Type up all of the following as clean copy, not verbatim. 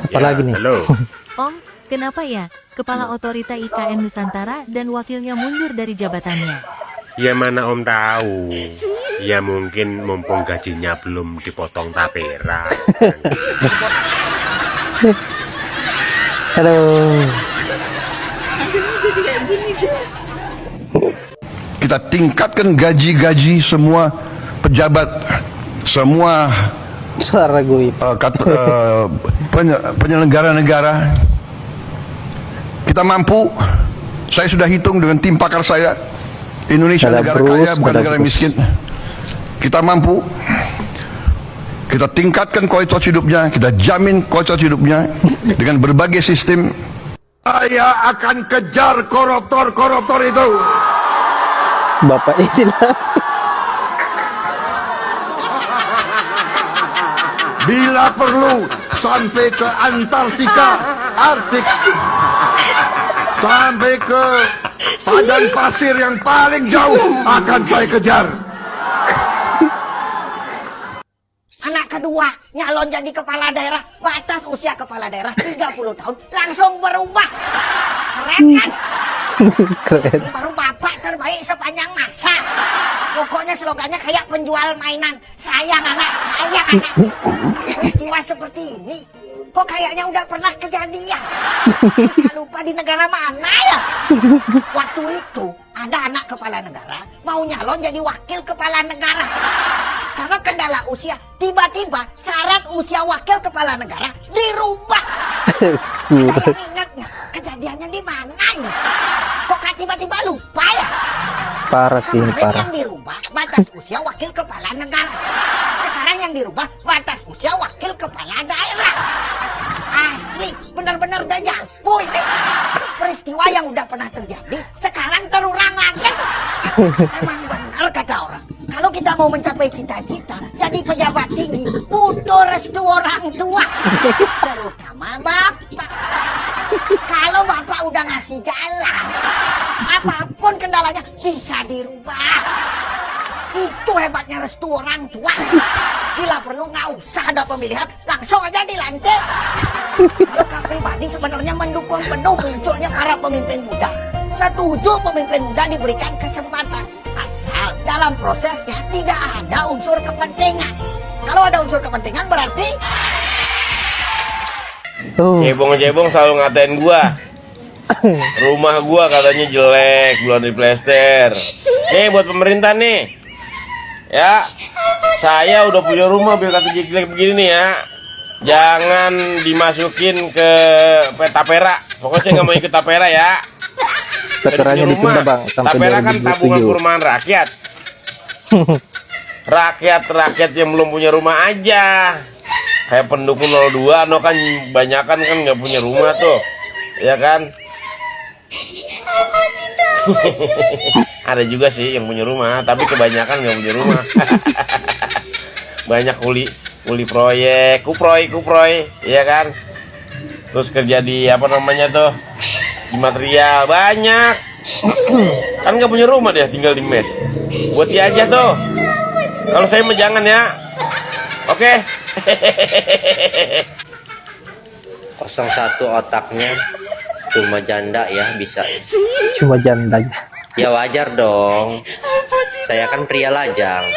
Apalagi nih? Halo. Om, kenapa ya Kepala Otorita IKN Nusantara dan wakilnya mundur dari jabatannya? Ya mana Om tahu. Ya mungkin mumpung gajinya belum dipotong tapera. Halo. Kita tingkatkan gaji-gaji semua pejabat, semua Suara gue. penyelenggara negara. Kita mampu. Saya sudah hitung dengan tim pakar saya. Indonesia Ada negara Bruce, kaya, bukan ada negara Bruce. miskin. Kita mampu. Kita tingkatkan kualitas hidupnya, kita jamin kualitas hidupnya dengan berbagai sistem. Saya akan kejar koruptor-koruptor itu. Bapak ini lah. Bila perlu sampai ke Antartika, Arktik, sampai ke padang pasir yang paling jauh akan saya kejar. Anak kedua nyalon jadi kepala daerah, batas usia kepala daerah 30 tahun langsung berubah. Keren kan? Keren. Ini baru bapak terbaik sepanjang masa. Pokoknya slogannya kayak penjual mainan. Sayang anak, sayang anak. Peristiwa seperti ini kok kayaknya udah pernah kejadian. Kita lupa di negara mana ya? Waktu itu ada anak kepala negara mau nyalon jadi wakil kepala negara. Karena kendala usia, tiba-tiba syarat usia wakil kepala negara dirubah. Ada yang ingat nggak kejadiannya di mana ini? Kok tiba-tiba lupa ya? Parah sih ini, Kemarin parah. yang dirubah batas usia wakil kepala negara. Sekarang yang dirubah batas usia wakil kepala daerah. Asli, benar-benar dejavu ini. Peristiwa yang udah pernah terjadi sekarang terulang lagi. Emang benar kata orang, kalau kita mau mencapai cita-cita jadi pejabat tinggi butuh restu orang tua, terutama bapak. Kalau bapak udah ngasih jalan, apapun kendalanya bisa dirubah. Itu hebatnya restu orang tua. Bila perlu nggak usah ada pemilihan, langsung aja dilantik. Kalau Kak pribadi sebenarnya mendukung penuh munculnya para pemimpin muda. Setuju pemimpin muda diberikan kesempatan, asal dalam prosesnya tidak ada unsur kepentingan. Kalau ada unsur kepentingan berarti Cebong-cebong selalu ngatain gua. Rumah gua katanya jelek, belum diplester. Nih buat pemerintah nih. Ya, saya udah punya rumah biar kata jelek begini nih ya. Jangan dimasukin ke tapera. Pokoknya saya nggak mau ikut tapera ya. Taperanya ditunda bang sampai Tapera kan tabungan 2027. perumahan rakyat. Rakyat yang belum punya rumah aja. Kayak pendukung 02, no kan banyakan kan nggak punya rumah tuh, ya kan? Ada juga sih yang punya rumah, tapi kebanyakan nggak punya rumah. Banyak kuli proyek, kuproy, ya kan? Terus kerja di apa namanya tuh, di material banyak. Kan nggak punya rumah dia, tinggal di mes. Buat dia aja tuh. Kalau saya mah jangan ya. Oke. 01 otaknya cuma janda ya bisa. Cuma janda aja. Ya wajar dong. Saya kan pria lajang.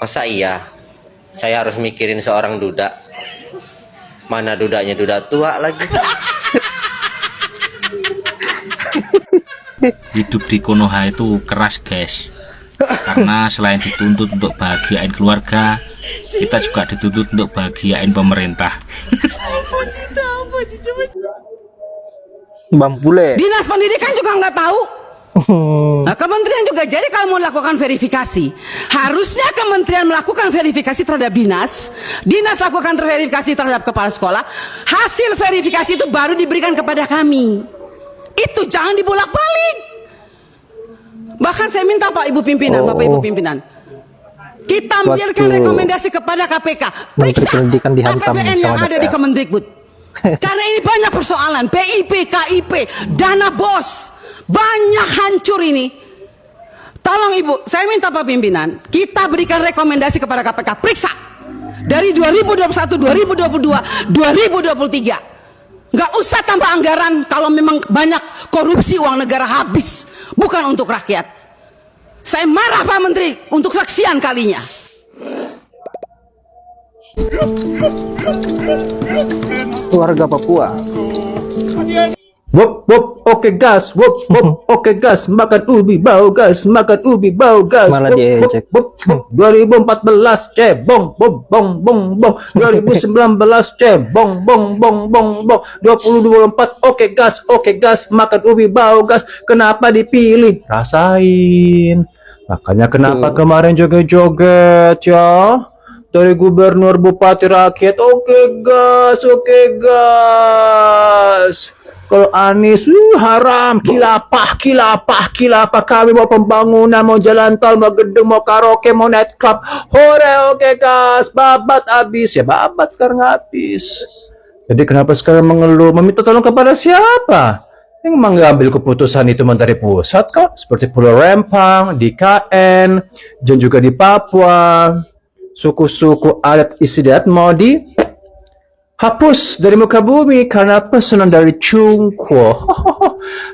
Masa iya saya harus mikirin seorang duda? Mana dudanya duda tua lagi. Hidup di Konoha itu keras guys, karena selain dituntut untuk bahagiain keluarga, kita juga dituntut untuk bahagiain pemerintah. Bang Bule. Dinas pendidikan juga nggak tahu. Nah, kementerian juga jadi kalau mau lakukan verifikasi, harusnya kementerian melakukan verifikasi terhadap dinas, dinas lakukan verifikasi terhadap kepala sekolah, hasil verifikasi itu baru diberikan kepada kami. Itu jangan dibolak-balik. Bahkan saya minta Pak Ibu pimpinan, Bapak Ibu pimpinan, kita ambilkan Waktu rekomendasi kepada KPK, Menteri periksa Pendidikan dihantam APBN yang sama ada di DPR. Kemendikbud. Karena ini banyak persoalan, PIP, KIP, dana BOS, banyak hancur ini. Tolong Ibu, saya minta Pak Pimpinan, kita berikan rekomendasi kepada KPK, periksa dari 2021, 2022, 2023. Nggak usah tambah anggaran kalau memang banyak korupsi, uang negara habis, bukan untuk rakyat. Saya marah Pak Menteri untuk sekian kalinya. Warga Papua. Wop wop oke gas, wop wop oke gas, makan ubi bau gas, makan ubi bau gas. Malah diejek. Wop, wop, 2014 cebong bong bong bong bong, 2019 cebong bong bong bong bong, 2024 oke gas, makan ubi bau gas. Kenapa dipilih? Rasain. Makanya kenapa kemarin joget-joget ya? Dari gubernur, bupati, rakyat, oke gas. Kalau Anies, haram, kilapah. Kami mau pembangunan, mau jalan tol, mau gedung, mau karaoke, mau nightclub. Hore, oke gas, babat habis. Ya babat sekarang habis. Jadi kenapa sekarang mengeluh? Meminta tolong kepada siapa? Yang mengambil keputusan itu dari pusat kok. Seperti Pulau Rempang, di KN, dan juga di Papua. Suku-suku adat istiadat mau dihapus dari muka bumi karena pesanan dari Chungkwo.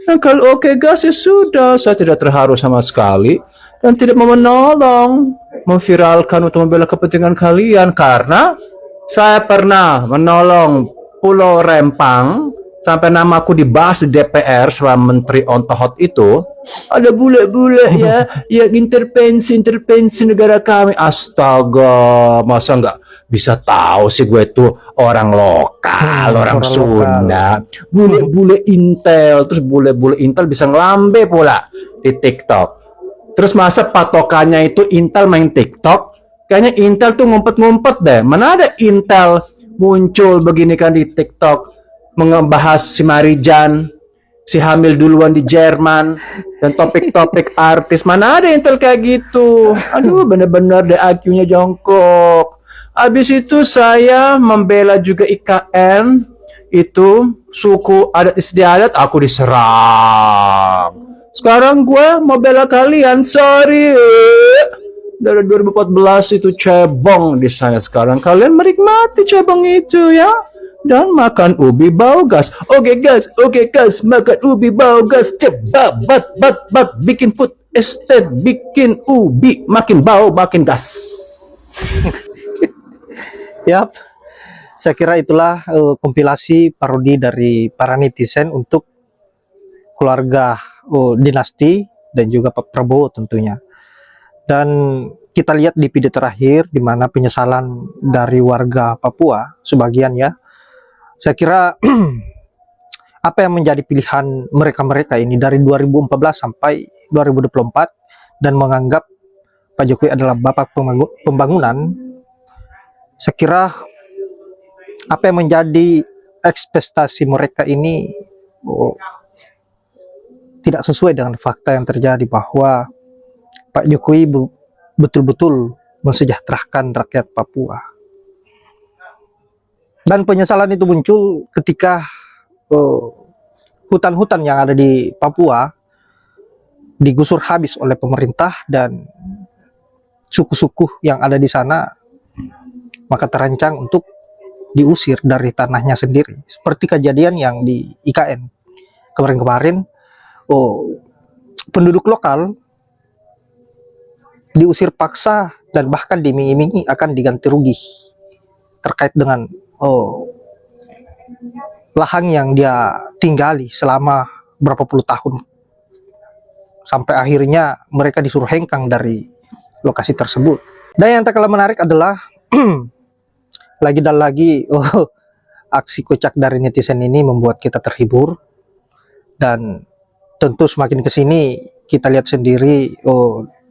Dan kalau oke gas ya sudah, saya tidak terharu sama sekali dan tidak mau menolong, memviralkan untuk membela kepentingan kalian karena saya pernah menolong Pulau Rempang sampai namaku dibahas di DPR selama Menteri Ontohot itu. Ada bule-bule ya yang intervensi negara kami. Astaga, masa nggak bisa tahu sih gue itu orang lokal, orang Sunda. Bule-bule Intel, terus bule-bule Intel bisa ngelambe pula di TikTok. Terus masa patokannya itu Intel main TikTok? Kayaknya Intel tuh ngumpet-ngumpet deh. Mana ada Intel muncul begini kan di TikTok, membahas si Marijan, si hamil duluan di Jerman, dan topik-topik artis. Mana ada Intel kayak gitu? Aduh, bener-bener deh IQ-nya jongkok. Habis itu saya membela juga IKN, itu suku adat istiadat, aku diserang. Sekarang gue mau bela kalian, sorry. Dari 2014 itu cebong di sana, sekarang kalian menikmati cebong itu ya. Dan makan ubi bau gas. Oke gas, makan ubi bau gas. Cepat, bat, bikin food estate, bikin ubi, makin bau, makin gas. Yap, saya kira itulah kompilasi parodi dari para netizen untuk keluarga dinasti dan juga Pak Prabowo tentunya. Dan kita lihat di video terakhir di mana penyesalan dari warga Papua sebagian ya. Saya kira apa yang menjadi pilihan mereka ini dari 2014 sampai 2024 dan menganggap Pak Jokowi adalah bapak pembangunan, saya kira apa yang menjadi ekspektasi mereka ini tidak sesuai dengan fakta yang terjadi, bahwa Pak Jokowi betul-betul mensejahterakan rakyat Papua. Dan penyesalan itu muncul ketika hutan-hutan yang ada di Papua digusur habis oleh pemerintah dan suku-suku yang ada di sana, maka terancang untuk diusir dari tanahnya sendiri. Seperti kejadian yang di IKN kemarin-kemarin, penduduk lokal diusir paksa dan bahkan diiming-imingi akan diganti rugi terkait dengan lahan yang dia tinggali selama berapa puluh tahun, sampai akhirnya mereka disuruh hengkang dari lokasi tersebut. Dan yang tak kalah menarik adalah lagi dan lagi aksi kocak dari netizen ini membuat kita terhibur, dan tentu semakin kesini kita lihat sendiri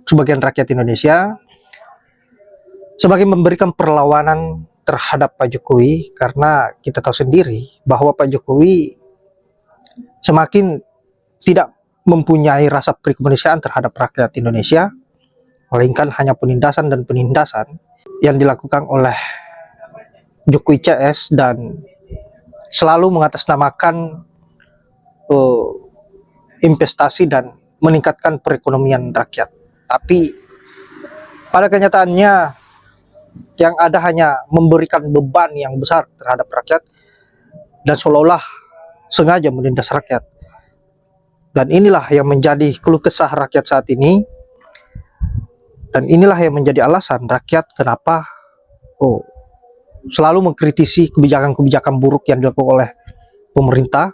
sebagian rakyat Indonesia semakin memberikan perlawanan terhadap Pak Jokowi, karena kita tahu sendiri bahwa Pak Jokowi semakin tidak mempunyai rasa perikemanusiaan terhadap rakyat Indonesia, melainkan hanya penindasan dan penindasan yang dilakukan oleh Jokowi CS dan selalu mengatasnamakan investasi dan meningkatkan perekonomian rakyat Tapi pada kenyataannya yang ada hanya memberikan beban yang besar terhadap rakyat dan seolah-olah sengaja menindas rakyat. Dan inilah yang menjadi keluh kesah rakyat saat ini. Dan inilah yang menjadi alasan rakyat kenapa selalu mengkritisi kebijakan-kebijakan buruk yang dilakukan oleh pemerintah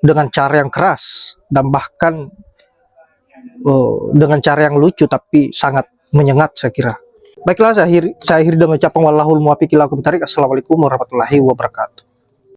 dengan cara yang keras dan bahkan dengan cara yang lucu tapi sangat menyengat, saya kira. Baiklah, saya akhiri dengan ucapan wallahul muwaffiq ila aqwamit thoriq. Assalamualaikum warahmatullahi wabarakatuh.